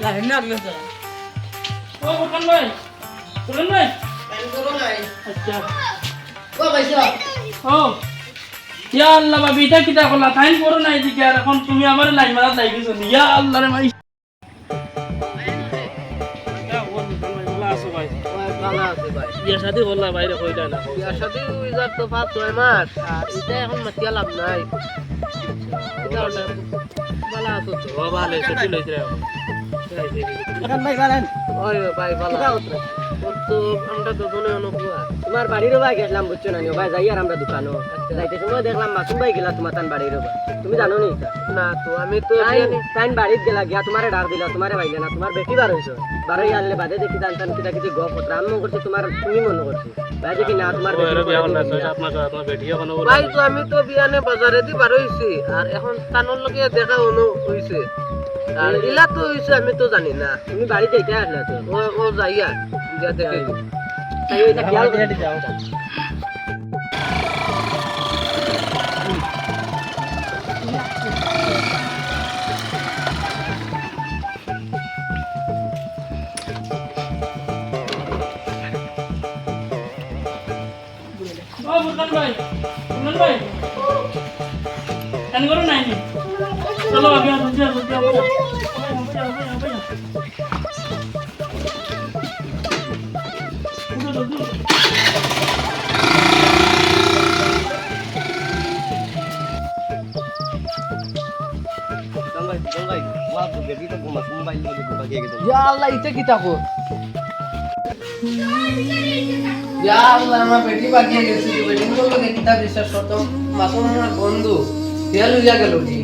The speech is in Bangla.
লাইন না গেল তো ও বুকান ভাই শুনুন ভাই টাইম করো নাই আচ্ছা ও ভাইসা ও ইয়া আল্লাহ বাবি এটা কিটা করলা টাইম করো না এদিকে আর এখন তুমি আমার লাইন মারা লাগিছো ইয়া আল্লাহ রে ভাই ভালো আছে ভাই বিয়া শাদি করলা বাইরে কইলা না বিয়ার সাথে উইজার তো 5-6 মাস আর এটা এখন মাতিয়া লাভ নাই এটা ভালো আছো তো ও ভালো ছুটি লইছে রে এখন ভাই বলেন ওই ভাই ভালো তো আমরা দুজনে অনুকুয়া তোমার বাড়িরও ভাই গেলাম বুঝছো না ভাই যাই আর আমরা দোকানও যাইতে সময় দেখলাম মাসুম ভাই গেলা তোমার তান বাড়িরও তুমি জানো নি না তো আমি তো তাইন বাড়িত গেলা গিয়া তোমারে ডাক দিলা তোমারে ভাইলে না তোমার বেটি বার হইছো বারই আনলে বাদে দেখি জানতাম কিটা কিছু গপ পত্র আমি মনে করছি তোমার তুমি মনে করছি ভাই দেখি না তোমার আপনার বেটিও কোনো ভাই তো আমি তো বিয়ানে বাজারে দি বার হইছি আর এখন কানোর লগে দেখা অনু হইছে আর ইলা তো হইছে আমি তো জানি না তুমি বাড়িতে এটা আসলে তো ও যাইয়া দিয়া দেখে তাই এটা খেয়াল করে যাও ও বুকান ভাই শুনুন ভাই টাইম করো নাই চলো আগে Ya Allah itu kita kok. Ya Allah আমার বেটি বাকি গেছে বেটি বললো যে কিতা বিশ্বাস করতো মাসুম আমার বন্ধু তেল হইয়া গেল কি